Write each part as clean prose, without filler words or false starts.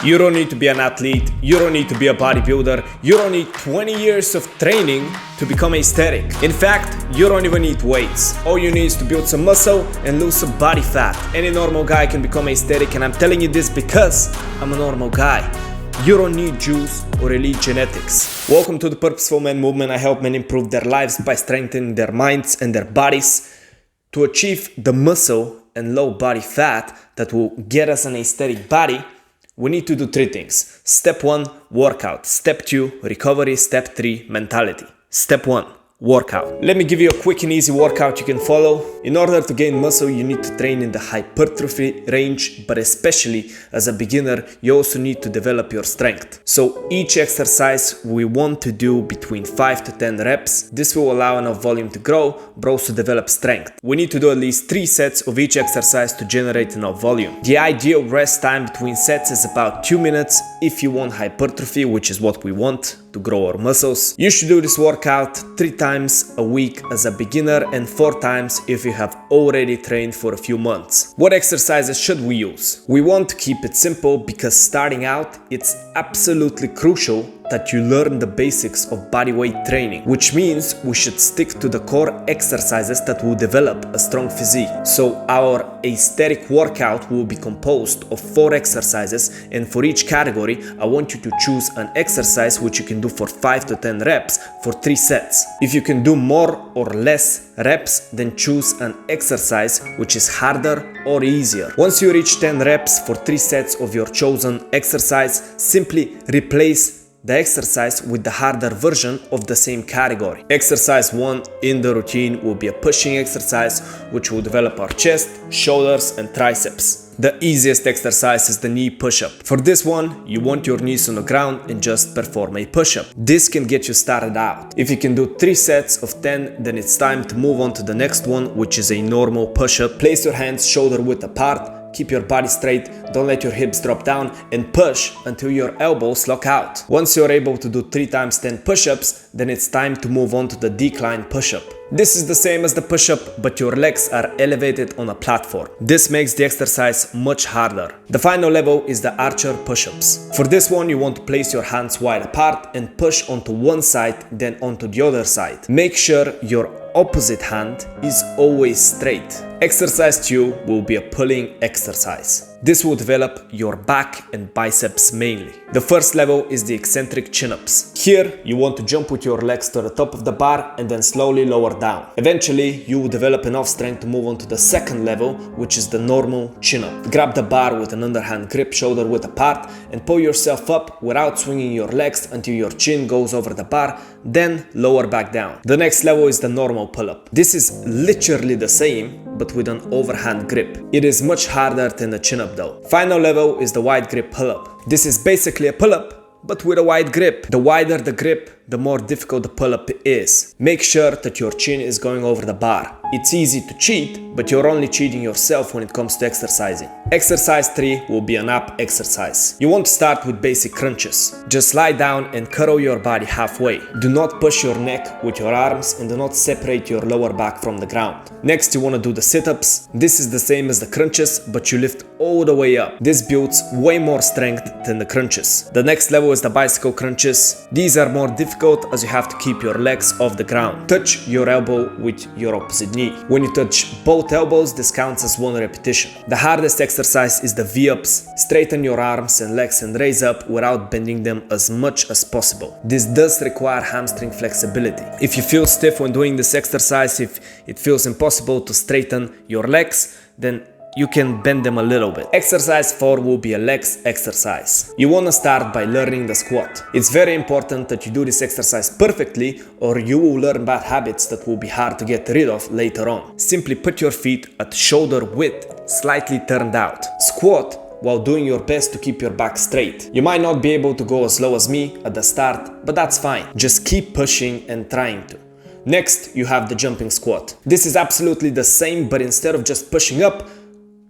You don't need to be an athlete, you don't need to be a bodybuilder, you don't need 20 years of training to become aesthetic. In fact, you don't even need weights. All you need is to build some muscle and lose some body fat. Any normal guy can become aesthetic, and I'm telling you this because I'm a normal guy. You don't need juice or elite genetics. Welcome to the Purposeful Man movement. I help men improve their lives by strengthening their minds and their bodies to achieve the muscle and low body fat that will get us an aesthetic body. We need to do three things. Step 1, workout. Step 2, recovery. Step 3, mentality. Step 1, workout. Let me give you a quick and easy workout you can follow. In order to gain muscle, you need to train in the hypertrophy range, but especially as a beginner, you also need to develop your strength. So each exercise we want to do between 5 to 10 reps. This will allow enough volume to grow, but also develop strength. We need to do at least 3 sets of each exercise to generate enough volume. The ideal rest time between sets is about 2 minutes if you want hypertrophy, which is what we want to grow our muscles. You should do this workout 3 times a week as a beginner and 4 times if you have already trained for a few months. What exercises should we use? We want to keep it simple because starting out, it's absolutely crucial that you learn the basics of bodyweight training, which means we should stick to the core exercises that will develop a strong physique. So our aesthetic workout will be composed of 4 exercises, and for each category, I want you to choose an exercise which you can do for 5 to 10 reps for 3 sets. If you can do more or less reps, then choose an exercise which is harder or easier. Once you reach 10 reps for 3 sets of your chosen exercise, simply replace the exercise with the harder version of the same category. Exercise 1 in the routine will be a pushing exercise which will develop our chest, shoulders and triceps. The easiest exercise is the knee push-up. For this one, you want your knees on the ground and just perform a push-up. This can get you started out. If you can do 3 sets of 10, then it's time to move on to the next one, which is a normal push-up. Place your hands shoulder width apart. Keep your body straight, don't let your hips drop down, and push until your elbows lock out. Once you're able to do 3 times 10 push-ups, then it's time to move on to the decline push-up. This is the same as the push-up, but your legs are elevated on a platform. This makes the exercise much harder. The final level is the archer push-ups. For this one, you want to place your hands wide apart and push onto one side, then onto the other side. Make sure your opposite hand is always straight. Exercise 2 will be a pulling exercise. This will develop your back and biceps mainly. The first level is the eccentric chin-ups. Here, you want to jump with your legs to the top of the bar and then slowly lower down. Eventually, you will develop enough strength to move on to the second level, which is the normal chin-up. Grab the bar with an underhand grip, shoulder width apart, and pull yourself up without swinging your legs until your chin goes over the bar, then lower back down. The next level is the normal pull-up. This is literally the same, but with an overhand grip. It is much harder than the chin-up though. Final level is the wide grip pull-up. This is basically a pull-up, but with a wide grip. The wider the grip, the more difficult the pull-up is. Make sure that your chin is going over the bar. It's easy to cheat, but you're only cheating yourself when it comes to exercising. Exercise 3 will be an up exercise. You want to start with basic crunches. Just lie down and curl your body halfway. Do not push your neck with your arms and do not separate your lower back from the ground. Next, you want to do the sit-ups. This is the same as the crunches, but you lift all the way up. This builds way more strength than the crunches. The next level is the bicycle crunches. These are more difficult as you have to keep your legs off the ground. Touch your elbow with your opposite knee. When you touch both elbows, this counts as 1 repetition. The hardest exercise is the V-ups. Straighten your arms and legs and raise up without bending them as much as possible. This does require hamstring flexibility. If you feel stiff when doing this exercise, if it feels impossible to straighten your legs, then you can bend them a little bit. Exercise 4 will be a legs exercise. You want to start by learning the squat. It's very important that you do this exercise perfectly, or you will learn bad habits that will be hard to get rid of later on. Simply put your feet at shoulder width, slightly turned out. Squat while doing your best to keep your back straight. You might not be able to go as low as me at the start, but that's fine. Just keep pushing and trying to. Next, you have the jumping squat. This is absolutely the same, but instead of just pushing up,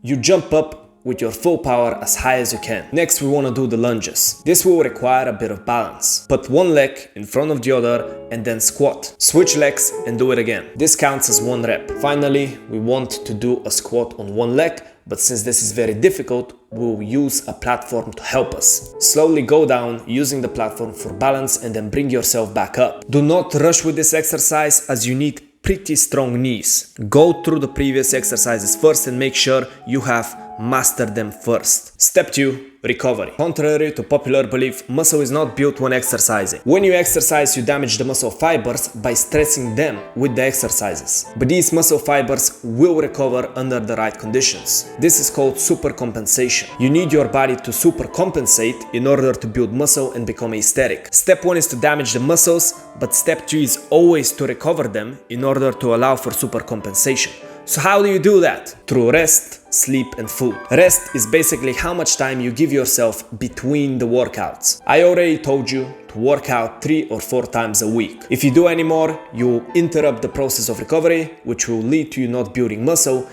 you jump up with your full power as high as you can. Next, we want to do the lunges. This will require a bit of balance. Put one leg in front of the other and then squat. Switch legs and do it again. This counts as 1 rep. Finally, we want to do a squat on one leg, but since this is very difficult, we'll use a platform to help us. Slowly go down using the platform for balance and then bring yourself back up. Do not rush with this exercise as you need pretty strong knees. Go through the previous exercises first and make sure you have mastered them first. Step 2. Recovery. Contrary to popular belief, muscle is not built when exercising. When you exercise, you damage the muscle fibers by stressing them with the exercises. But these muscle fibers will recover under the right conditions. This is called supercompensation. You need your body to supercompensate in order to build muscle and become aesthetic. Step 1 is to damage the muscles, but step 2 is always to recover them in order to allow for supercompensation. So how do you do that? Through rest, sleep and food. Rest is basically how much time you give yourself between the workouts. I already told you to work out 3 or 4 times a week. If you do any more, you interrupt the process of recovery, which will lead to you not building muscle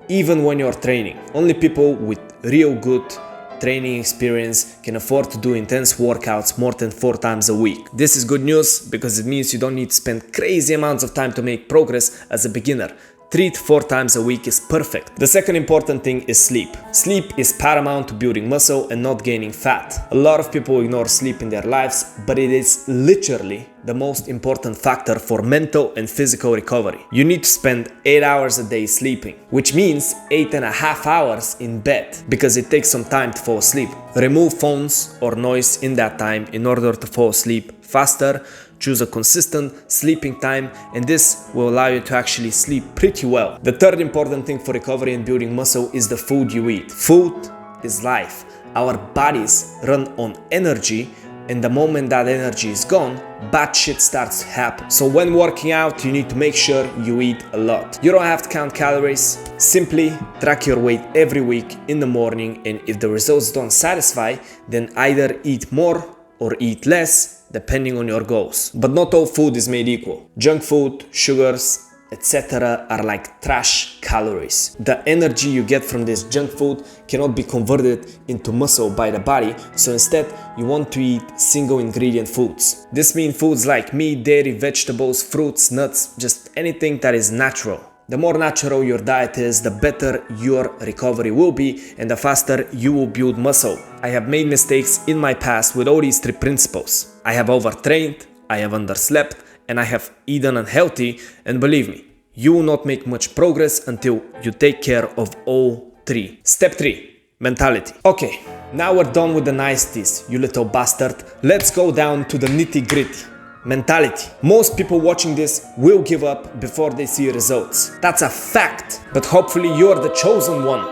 even when you're training. Only people with real good training experience can afford to do intense workouts more than 4 times a week. This is good news because it means you don't need to spend crazy amounts of time to make progress as a beginner. 3 to 4 times a week is perfect. The second important thing is sleep. Sleep is paramount to building muscle and not gaining fat. A lot of people ignore sleep in their lives, but it is literally the most important factor for mental and physical recovery. You need to spend 8 hours a day sleeping, which means 8.5 hours in bed, because it takes some time to fall asleep. Remove phones or noise in that time in order to fall asleep faster. Choose a consistent sleeping time, and this will allow you to actually sleep pretty well. The third important thing for recovery and building muscle is the food you eat. Food is life. Our bodies run on energy, and the moment that energy is gone, bad shit starts to happen. So when working out, you need to make sure you eat a lot. You don't have to count calories. Simply track your weight every week in the morning, and if the results don't satisfy, then either eat more or eat less, depending on your goals. But not all food is made equal. Junk food, sugars, etc. are like trash calories. The energy you get from this junk food cannot be converted into muscle by the body, so instead you want to eat single ingredient foods. This means foods like meat, dairy, vegetables, fruits, nuts, just anything that is natural. The more natural your diet is, the better your recovery will be and the faster you will build muscle. I have made mistakes in my past with all these 3 principles. I have overtrained, I have underslept, and I have eaten unhealthy, and believe me, you will not make much progress until you take care of all 3. Step 3. Mentality. Okay, now we're done with the niceties, you little bastard. Let's go down to the nitty-gritty. Mentality. Most people watching this will give up before they see results. That's a fact, but hopefully you're the chosen one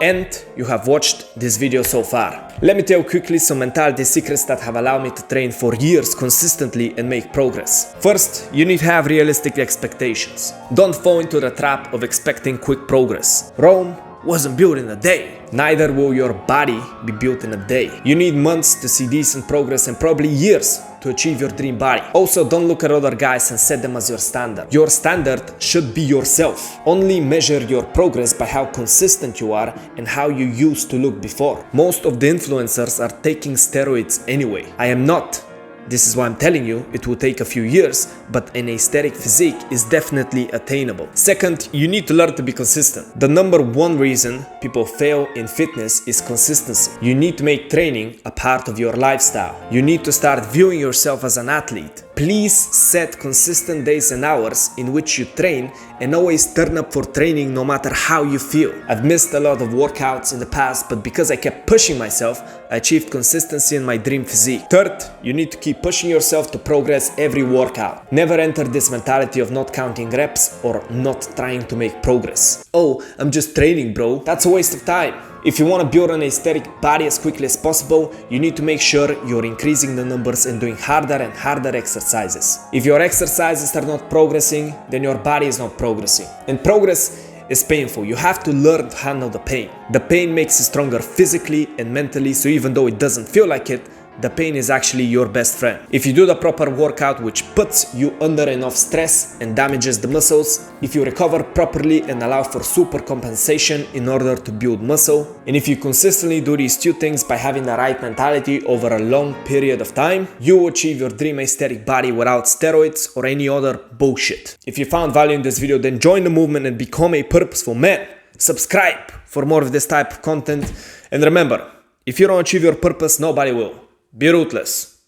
and you have watched this video so far. Let me tell you quickly some mentality secrets that have allowed me to train for years consistently and make progress. First, you need to have realistic expectations. Don't fall into the trap of expecting quick progress. Rome wasn't built in a day. Neither will your body be built in a day. You need months to see decent progress and probably years to achieve your dream body. Also, don't look at other guys and set them as your standard. Your standard should be yourself. Only measure your progress by how consistent you are and how you used to look before. Most of the influencers are taking steroids anyway. I am not. This is why I'm telling you it will take a few years, but an aesthetic physique is definitely attainable. Second, you need to learn to be consistent. The number 1 reason people fail in fitness is consistency. You need to make training a part of your lifestyle. You need to start viewing yourself as an athlete. Please set consistent days and hours in which you train and always turn up for training no matter how you feel. I've missed a lot of workouts in the past, but because I kept pushing myself, I achieved consistency in my dream physique. Third, you need to keep pushing yourself to progress every workout. Never enter this mentality of not counting reps or not trying to make progress. Oh, I'm just training, bro. That's a waste of time. If you want to build an aesthetic body as quickly as possible, you need to make sure you're increasing the numbers and doing harder and harder exercises. If your exercises are not progressing, then your body is not progressing. And progress is painful. You have to learn to handle the pain. The pain makes you stronger physically and mentally, so even though it doesn't feel like it, the pain is actually your best friend. If you do the proper workout which puts you under enough stress and damages the muscles, if you recover properly and allow for super compensation in order to build muscle, and if you consistently do these 2 things by having the right mentality over a long period of time, you will achieve your dream aesthetic body without steroids or any other bullshit. If you found value in this video, then join the movement and become a purposeful man. subscribe for more of this type of content. And remember, if you don't achieve your purpose, nobody will. Be ruthless.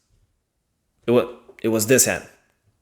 It was this hand.